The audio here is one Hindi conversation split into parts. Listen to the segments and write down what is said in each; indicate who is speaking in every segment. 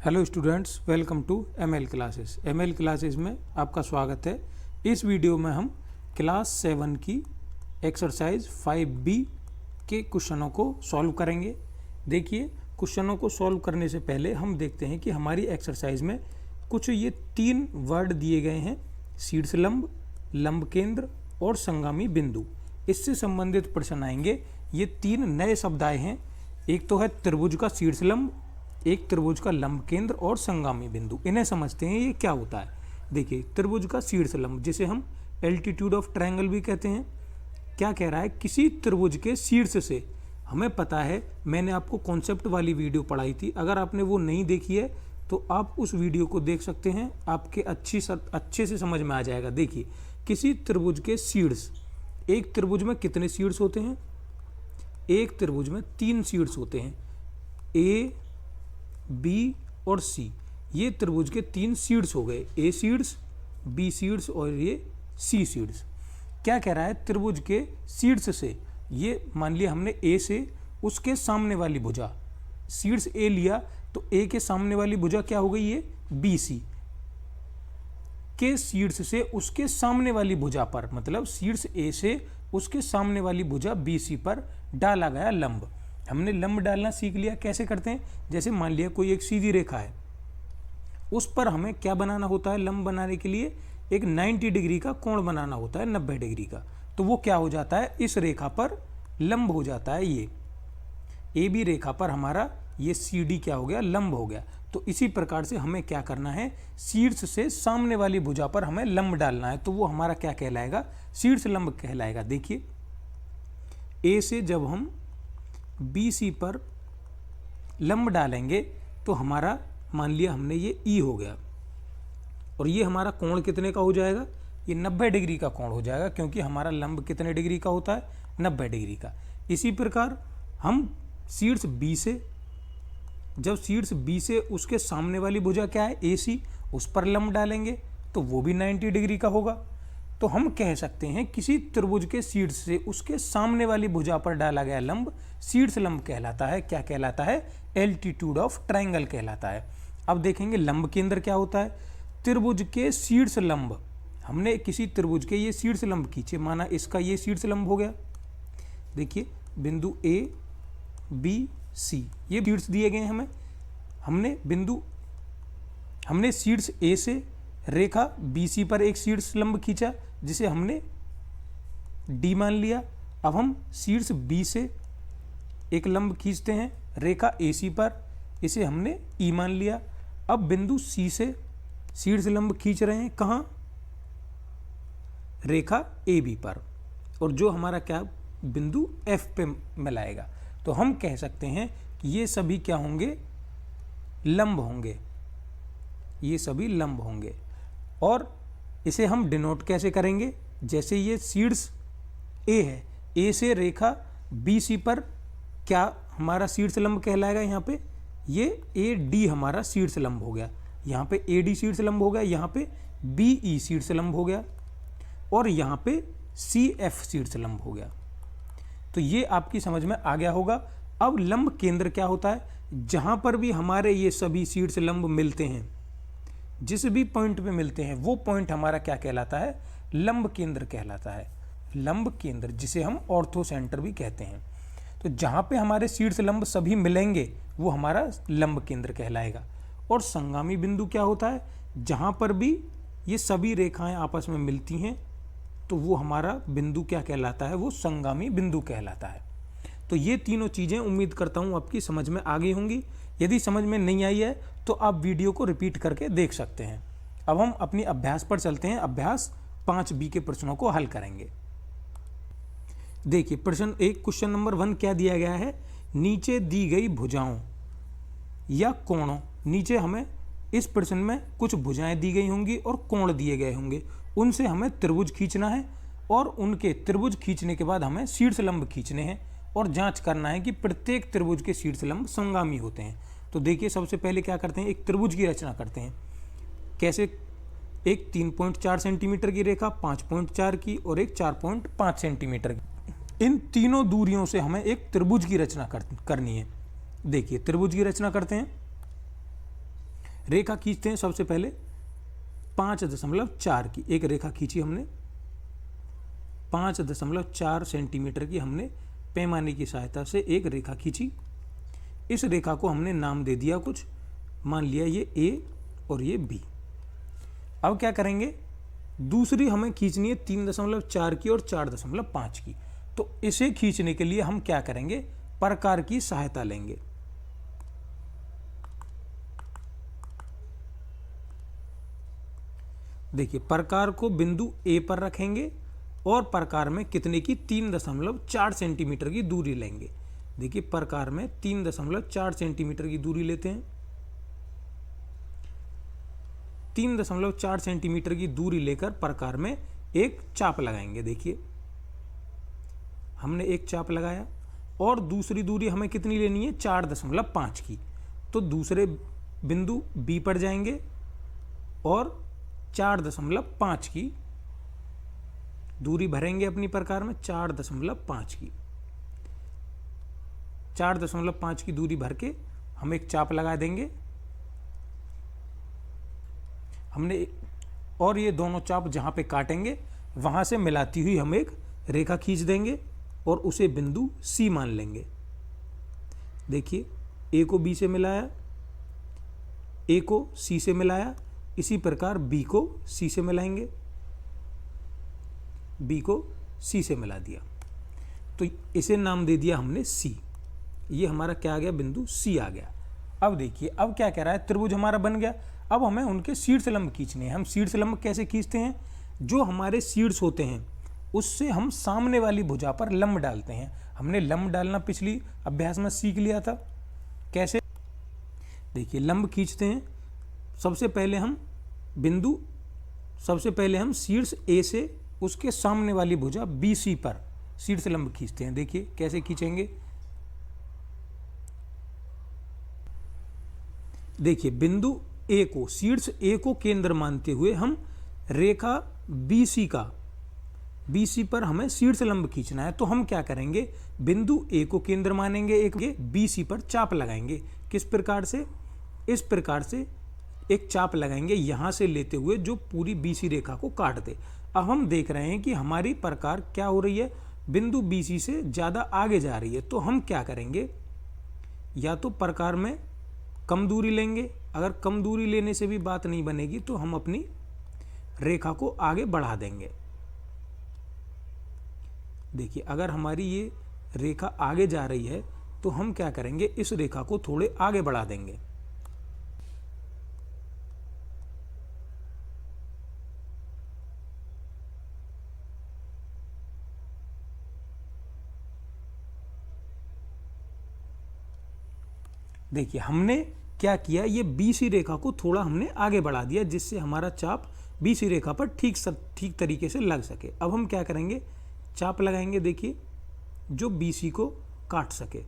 Speaker 1: Hello students, welcome to ML classes. ML classes में आपका स्वागत है। इस वीडियो में हम क्लास 7 की एक्सरसाइज 5B के क्वेश्चनों को सॉल्व करेंगे। देखिए, क्वेश्चनों को सॉल्व करने से पहले हम देखते हैं कि हमारी एक्सरसाइज में कुछ ये 3 वर्ड दिए गए हैं: शीर्षलंब, लंब केंद्र और संगामी बिंदु। इससे संबंधित प्रश्न आएंगे। ये 3 नए शब्द आए हैं। एक तो है त्रिभुज का शीर्षलंब, एक त्रिभुज का लंब केंद्र और संगामी बिंदु। इन्हें समझते हैं ये क्या होता है। देखिए, त्रिभुज का शीर्षलंब, जिसे हम एल्टीट्यूड ऑफ ट्रायंगल भी कहते हैं, क्या कह रहा है? किसी त्रिभुज के शीर्ष से, हमें पता है, मैंने आपको कॉन्सेप्ट वाली वीडियो पढ़ाई थी। अगर आपने वो नहीं देखी है तो आप उस वीडियो को देख सकते हैं, आपके अच्छे से समझ में आ जाएगा। देखिए, किसी त्रिभुज के शीर्ष, एक त्रिभुज में कितने शीर्ष होते हैं? एक त्रिभुज में 3 शीर्ष होते हैं, ए, बी और सी। ये त्रिभुज के 3 शीर्ष हो गए, ए शीर्ष, बी शीर्ष और ये सी शीर्ष। क्या कह रहा है? त्रिभुज के शीर्ष से, ये मान लिया हमने ए से उसके सामने वाली भुजा, शीर्ष ए लिया, तो ए के सामने वाली भुजा क्या हो गई? ये बी सी के शीर्ष से उसके सामने वाली भुजा पर, मतलब शीर्ष ए से उसके सामने वाली भुजा बी सी पर डाला गया लंब। हमने लंब डालना सीख लिया। कैसे करते हैं? जैसे मान लिया कोई एक सीधी रेखा है, उस पर हमें क्या बनाना होता है? लंब बनाने के लिए एक 90 डिग्री का कोण बनाना होता है, 90 डिग्री का। तो वो क्या हो जाता है? इस रेखा पर लंब हो जाता है। ये ए बी रेखा पर हमारा ये सी डी क्या हो गया? लंब हो गया। तो इसी प्रकार से हमें क्या करना है? शीर्ष से सामने वाली भुजा पर हमें लंब डालना है। तो वो हमारा क्या कहलाएगा? शीर्ष लंब कहलाएगा। देखिए, ए से जब हम बी सी पर लंब डालेंगे तो हमारा, मान लिया हमने ये ई हो गया, और ये हमारा कोण कितने का हो जाएगा? ये 90 डिग्री का कोण हो जाएगा, क्योंकि हमारा लंब कितने डिग्री का होता है? 90 डिग्री का। इसी प्रकार हम शीर्ष बी से, जब शीर्ष बी से उसके सामने वाली भुजा क्या है? ए सी, उस पर लंब डालेंगे तो वो भी 90 डिग्री का होगा। तो हम कह सकते हैं किसी त्रिभुज के शीर्ष से उसके सामने वाली भुजा पर डाला गया लंब शीर्ष लंब कहलाता है। क्या कहलाता है? एल्टीट्यूड ऑफ ट्रायंगल कहलाता है। अब देखेंगे लंब केंद्र क्या होता है। त्रिभुज के शीर्ष लंब, हमने किसी त्रिभुज के ये शीर्ष लंब खींचे, माना इसका ये शीर्ष लंब हो गया। देखिए, बिंदु ए बी सी, ये शीर्ष दिए गए हैं हमें। हमने शीर्ष ए से रेखा बी सी पर एक शीर्ष लंब खींचा, जिसे हमने डी मान लिया। अब हम शीर्ष बी से एक लंब खींचते हैं रेखा ए सी पर, इसे हमने ई मान लिया। अब बिंदु सी से शीर्ष लंब खींच रहे हैं, कहाँ? रेखा ए बी पर, और जो हमारा क्या बिंदु एफ पे मिलाएगा। तो हम कह सकते हैं कि ये सभी क्या होंगे? लंब होंगे। ये सभी लंब होंगे। और इसे हम डिनोट कैसे करेंगे? जैसे ये शीर्ष ए है, ए से रेखा बी सी पर क्या हमारा शीर्ष लंब कहलाएगा? यहाँ पे ये ए डी हमारा शीर्ष लंब हो गया, यहाँ पे ए डी शीर्ष लंब हो गया, यहाँ पे बी ई शीर्ष लंब हो गया, और यहाँ पे सी एफ शीर्ष लंब हो गया। तो ये आपकी समझ में आ गया होगा। अब लंब केंद्र क्या होता है? जहाँ पर भी हमारे ये सभी शीर्ष लंब मिलते हैं, जिस भी पॉइंट पे मिलते हैं, वो पॉइंट हमारा क्या कहलाता है? लंब केंद्र कहलाता है। लंब केंद्र, जिसे हम ऑर्थो सेंटर भी कहते हैं। तो जहाँ पे हमारे शीर्ष लंब सभी मिलेंगे वो हमारा लंब केंद्र कहलाएगा। और संगामी बिंदु क्या होता है? जहाँ पर भी ये सभी रेखाएं आपस में मिलती हैं, तो वो हमारा बिंदु क्या कहलाता है? वो संगामी बिंदु कहलाता है। तो ये तीनों चीज़ें उम्मीद करता हूँ आपकी समझ में आ गई होंगी। यदि समझ में नहीं आई है तो आप वीडियो को रिपीट करके देख सकते हैं। अब हम अपनी अभ्यास पर चलते हैं। अभ्यास 5B के प्रश्नों को हल करेंगे। देखिए, प्रश्न 1, क्वेश्चन नंबर 1 क्या दिया गया है? नीचे दी गई भुजाओं या कोणों, नीचे हमें इस प्रश्न में कुछ भुजाएं दी गई होंगी और कोण दिए गए होंगे, उनसे हमें त्रिभुज खींचना है, और उनके त्रिभुज खींचने के बाद हमें शीर्ष लंब खींचने हैं और जांच करना है कि प्रत्येक त्रिभुज के शीर्ष लंब संगामी होते हैं। तो देखिए, सबसे पहले क्या करते हैं? एक त्रिभुज की रचना करते हैं। कैसे? एक 3.4 सेंटीमीटर की रेखा, 5.4 की और एक 4.5 सेंटीमीटर की। इन तीनों दूरियों से हमें एक त्रिभुज की रचना करनी है। देखिए, त्रिभुज की रचना करते हैं। रेखा खींचते हैं। सबसे पहले 5.4 की एक रेखा खींची हमने, 5.4 सेंटीमीटर की हमने पैमाने की सहायता से एक रेखा खींची। इस रेखा को हमने नाम दे दिया कुछ, मान लिया ये ए और ये बी। अब क्या करेंगे, दूसरी हमें खींचनी है 3.4 की और 4.5 की। तो इसे खींचने के लिए हम क्या करेंगे, प्रकार की सहायता लेंगे। देखिए, प्रकार को बिंदु ए पर रखेंगे और प्रकार में कितने की 3.4 सेंटीमीटर की दूरी लेंगे। देखिए, प्रकार में 3.4 सेंटीमीटर की दूरी लेते हैं। 3.4 सेंटीमीटर की दूरी लेकर प्रकार में एक चाप लगाएंगे। देखिए, हमने एक चाप लगाया और दूसरी दूरी हमें कितनी लेनी है, 4.5 की। तो दूसरे बिंदु बी पर जाएंगे और 4.5 की दूरी भरेंगे अपनी प्रकार में, 4.5 की। 4.5 की दूरी भर के हम एक चाप लगा देंगे हमने, और ये दोनों चाप जहाँ पे काटेंगे वहाँ से मिलाती हुई हम एक रेखा खींच देंगे और उसे बिंदु सी मान लेंगे। देखिए, ए को बी से मिलाया, ए को सी से मिलाया, इसी प्रकार बी को सी से मिलाएंगे, बी को सी से मिला दिया। तो इसे नाम दे दिया हमने सी। ये हमारा क्या आ गया, बिंदु सी आ गया। अब देखिए, अब क्या कह रहा है, त्रिभुज हमारा बन गया। अब हमें उनके शीर्ष लंब खींचने हैं। हम शीर्ष लंब कैसे खींचते हैं, जो हमारे शीर्ष होते हैं उससे हम सामने वाली भुजा पर लंब डालते हैं। हमने लंब डालना पिछली अभ्यास में सीख लिया था। कैसे, देखिए, लंब खींचते हैं। सबसे पहले हम शीर्ष ए से उसके सामने वाली भुजा बी सी पर शीर्ष लंब खींचते हैं। देखिए कैसे खींचेंगे। देखिए, बिंदु ए को, शीर्ष ए को केंद्र मानते हुए हम रेखा बीसी पर हमें शीर्ष लंब खींचना है। तो हम क्या करेंगे, बिंदु ए को केंद्र मानेंगे, एक बीसी पर चाप लगाएंगे। किस प्रकार से, इस प्रकार से एक चाप लगाएंगे यहां से लेते हुए जो पूरी बीसी रेखा को काट दे। अब हम देख रहे हैं कि हमारी प्रकार क्या हो रही है, बिंदु बीसी से ज्यादा आगे जा रही है। तो हम क्या करेंगे, या तो प्रकार में कम दूरी लेंगे, अगर कम दूरी लेने से भी बात नहीं बनेगी तो हम अपनी रेखा को आगे बढ़ा देंगे। देखिए, अगर हमारी ये रेखा आगे जा रही है तो हम क्या करेंगे, इस रेखा को थोड़े आगे बढ़ा देंगे। देखिए, हमने क्या किया, ये बीसी रेखा को थोड़ा हमने आगे बढ़ा दिया जिससे हमारा चाप बीसी रेखा पर ठीक तरीके से लग सके। अब हम क्या करेंगे, चाप लगाएंगे। देखिए, जो बीसी को काट सके।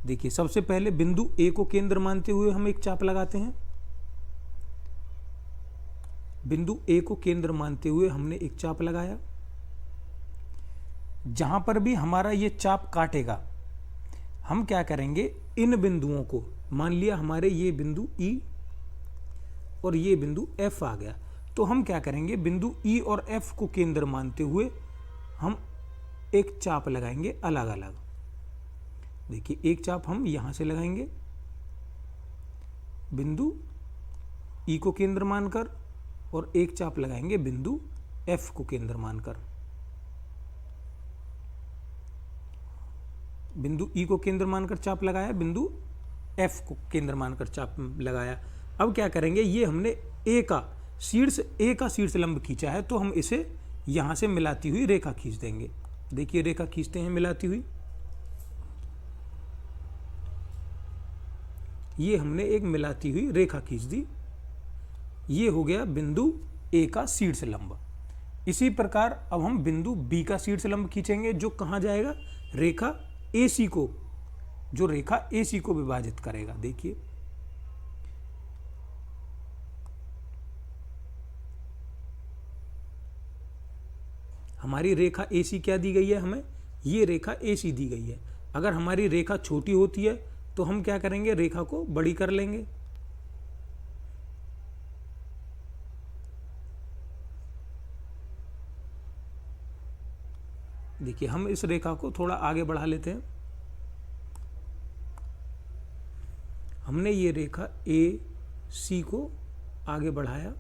Speaker 1: देखिए, सबसे पहले बिंदु ए को केंद्र मानते हुए हम एक चाप लगाते हैं। बिंदु ए को केंद्र मानते हुए हमने एक चाप लगाया। जहां पर भी हमारा ये चाप काटेगा हम क्या करेंगे, इन बिंदुओं को, मान लिया हमारे ये बिंदु ई और ये बिंदु एफ आ गया, तो हम क्या करेंगे, बिंदु ई और एफ को केंद्र मानते हुए हम एक चाप लगाएंगे अलग अलग। देखिए, एक चाप हम यहां से लगाएंगे बिंदु ई को केंद्र मानकर, और एक चाप लगाएंगे बिंदु एफ को केंद्र मानकर। बिंदु ई को केंद्र मानकर चाप लगाया, बिंदु एफ को केंद्र मानकर चाप लगाया। अब क्या करेंगे, ये हमने ए का शीर्ष लंब खींचा है तो हम इसे यहां से मिलाती हुई रेखा खींच देंगे। देखिए, रेखा खींचते हैं मिलाती हुई। ये हमने एक मिलाती हुई रेखा खींच दी। ये हो गया बिंदु ए का शीर्ष लंब। इसी प्रकार अब हम बिंदु बी का शीर्ष लंब खींचेंगे, जो कहां जाएगा, रेखा एसी को, जो रेखा एसी को विभाजित करेगा। देखिए, हमारी रेखा एसी क्या दी गई है हमें, ये रेखा एसी दी गई है। अगर हमारी रेखा छोटी होती है तो हम क्या करेंगे, रेखा को बड़ी कर लेंगे। देखिए हम इस रेखा को थोड़ा आगे बढ़ा लेते हैं। हमने ये रेखा ए सी को आगे बढ़ाया,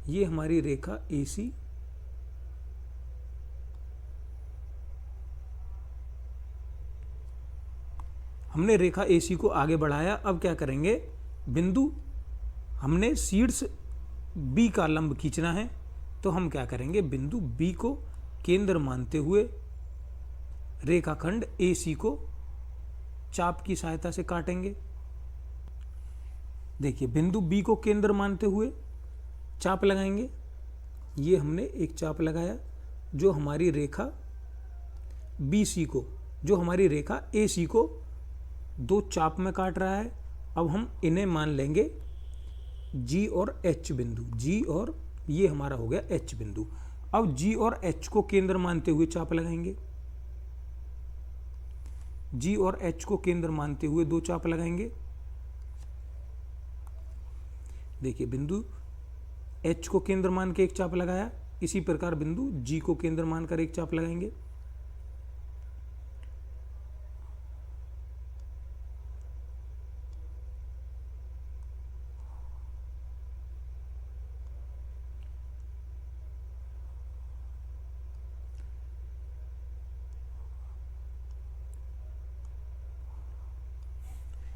Speaker 1: ये हमारी रेखा ए सी, हमने रेखा ए सी को आगे बढ़ाया। अब क्या करेंगे, बिंदु हमने शीर्ष बी का लंब खींचना है, तो हम क्या करेंगे, बिंदु बी को केंद्र मानते हुए रेखाखंड ए सी को चाप की सहायता से काटेंगे। देखिए बिंदु बी को केंद्र मानते हुए चाप लगाएंगे। ये हमने एक चाप लगाया जो हमारी रेखा बी सी को, जो हमारी रेखा ए सी को दो चाप में काट रहा है। अब हम इन्हें मान लेंगे जी और एच बिंदु, जी और ये हमारा हो गया एच बिंदु। अब जी और एच को केंद्र मानते हुए चाप लगाएंगे, जी और एच को केंद्र मानते हुए दो चाप लगाएंगे। देखिए बिंदु एच को केंद्र मान के एक चाप लगाया, इसी प्रकार बिंदु जी को केंद्र मानकर एक चाप लगाएंगे।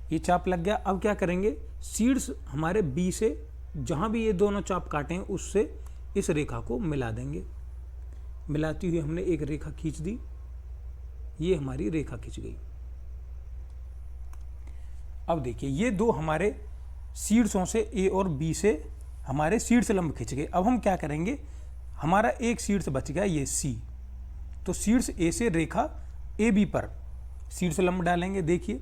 Speaker 1: ये चाप लग गया। अब क्या करेंगे, शीर्ष हमारे बी से जहां भी ये दोनों चाप काटे हैं उससे इस रेखा को मिला देंगे। मिलाती हुई हमने एक रेखा खींच दी, ये हमारी रेखा खींच गई। अब देखिए ये दो हमारे शीर्षों से ए और बी से हमारे शीर्ष लंब खींच गए। अब हम क्या करेंगे, हमारा एक शीर्ष बच गया ये सी, तो शीर्ष ए से रेखा ए बी पर शीर्ष लंब डालेंगे। देखिए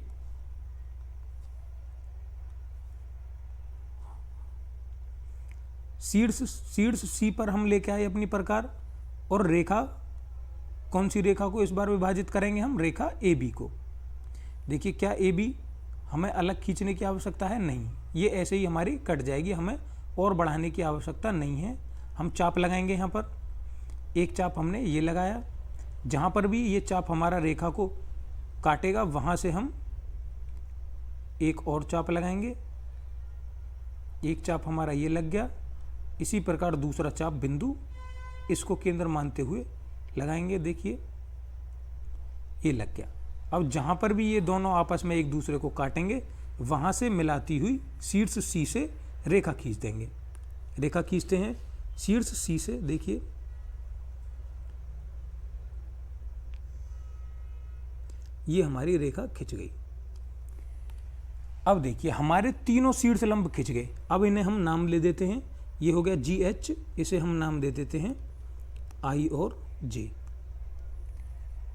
Speaker 1: शीर्ष सी पर हम लेके आए अपनी प्रकार, और रेखा कौन सी रेखा को इस बार विभाजित करेंगे हम, रेखा ए बी को। देखिए क्या ए बी हमें अलग खींचने की आवश्यकता है, नहीं, ये ऐसे ही हमारी कट जाएगी, हमें और बढ़ाने की आवश्यकता नहीं है। हम चाप लगाएंगे, यहाँ पर एक चाप हमने ये लगाया, जहाँ पर भी ये चाप हमारा रेखा को काटेगा वहाँ से हम एक और चाप लगाएंगे। एक चाप हमारा ये लग गया, इसी प्रकार दूसरा चाप बिंदु इसको केंद्र मानते हुए लगाएंगे। देखिए ये लग गया। अब जहां पर भी ये दोनों आपस में एक दूसरे को काटेंगे वहां से मिलाती हुई शीर्ष सी से रेखा खींच देंगे। रेखा खींचते हैं शीर्ष सी से, देखिए ये हमारी रेखा खिंच गई। अब देखिए हमारे तीनों शीर्ष लंब खिंच गए। अब इन्हें हम नाम ले देते हैं, ये हो गया जी एच, इसे हम नाम दे देते हैं आई और जे।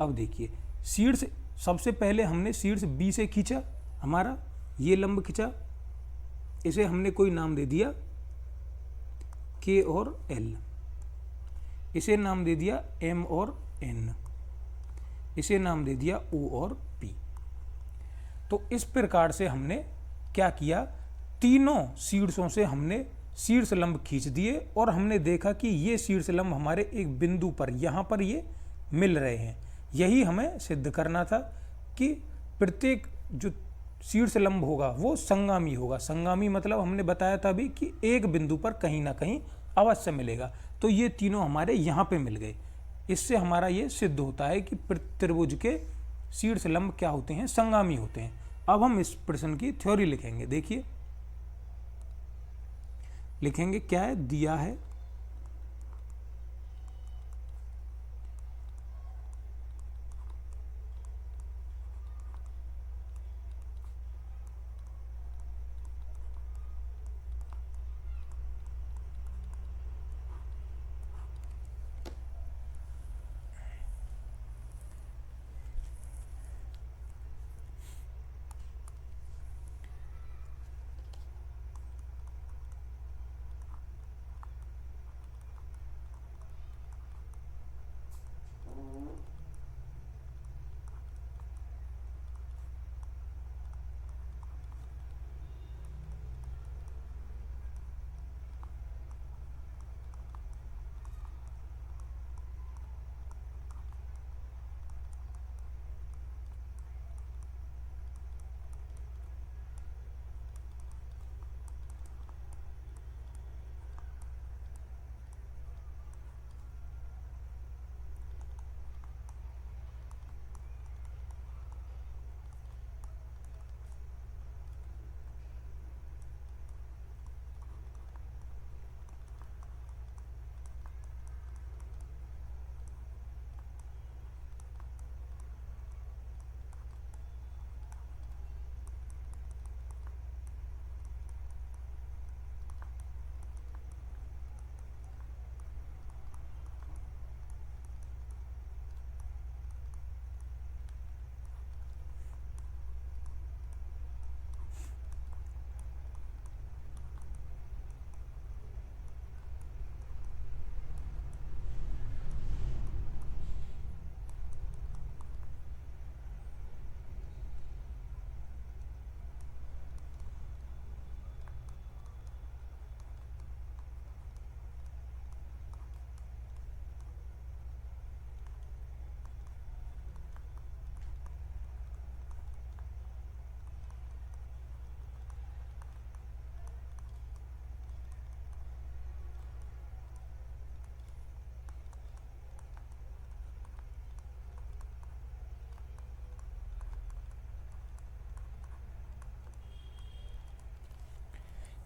Speaker 1: अब देखिए शीर्ष, सबसे पहले हमने शीर्ष बी से खींचा, हमारा ये लंब खींचा, इसे हमने कोई नाम दे दिया के और एल, इसे नाम दे दिया एम और एन, इसे नाम दे दिया ओ और पी। तो इस प्रकार से हमने क्या किया, तीनों शीर्षों से हमने शीर्ष लंब खींच दिए और हमने देखा कि ये शीर्ष लंब हमारे एक बिंदु पर यहाँ पर ये मिल रहे हैं। यही हमें सिद्ध करना था कि प्रत्येक जो शीर्ष लंब होगा वो संगामी होगा। संगामी मतलब हमने बताया था भी कि एक बिंदु पर कहीं ना कहीं अवश्य मिलेगा। तो ये तीनों हमारे यहाँ पे मिल गए। इससे हमारा ये सिद्ध होता है कि त्रिभुज के शीर्ष लंब क्या होते हैं, संगामी होते हैं। अब हम इस प्रश्न की थ्योरी लिखेंगे। देखिए लिखेंगे क्या है, दिया है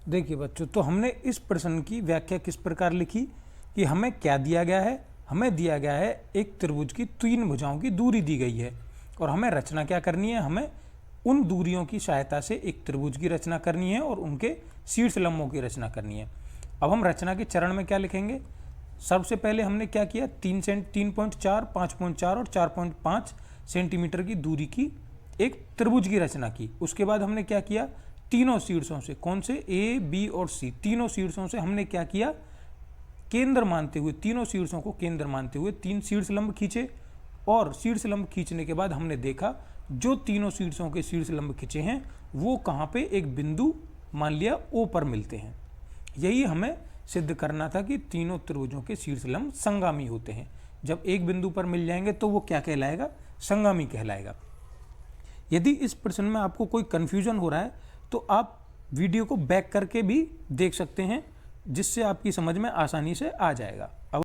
Speaker 1: देखिए बच्चों, तो हमने इस प्रश्न की व्याख्या किस प्रकार लिखी कि हमें क्या दिया गया है। हमें दिया गया है एक त्रिभुज की 3 भुजाओं की दूरी दी गई है और हमें रचना क्या करनी है, हमें उन दूरियों की सहायता से एक त्रिभुज की रचना करनी है और उनके शीर्ष लंबों की रचना करनी है। अब हम रचना के चरण में क्या लिखेंगे, सबसे पहले हमने क्या किया, 3.4, 5.4 और 4.5 सेंटीमीटर की दूरी की एक त्रिभुज की रचना की। उसके बाद हमने क्या किया, तीनों शीर्षों से, कौन से, ए, बी और सी, तीनों शीर्षों से हमने क्या किया, केंद्र मानते हुए, तीनों शीर्षों को केंद्र मानते हुए 3 शीर्ष लंब खींचे। और शीर्ष लंब खींचने के बाद हमने देखा जो तीनों शीर्षों के शीर्ष लंब खींचे हैं वो कहाँ पे, एक बिंदु मान लिया ओ पर मिलते हैं। यही हमें सिद्ध करना था कि तीनों त्रिभुजों के शीर्ष लंब संगामी होते हैं। जब एक बिंदु पर मिल जाएंगे तो वो क्या कहलाएगा, संगामी कहलाएगा। यदि इस प्रश्न में आपको कोई कन्फ्यूजन हो रहा है तो आप वीडियो को बैक करके भी देख सकते हैं, जिससे आपकी समझ में आसानी से आ जाएगा। अब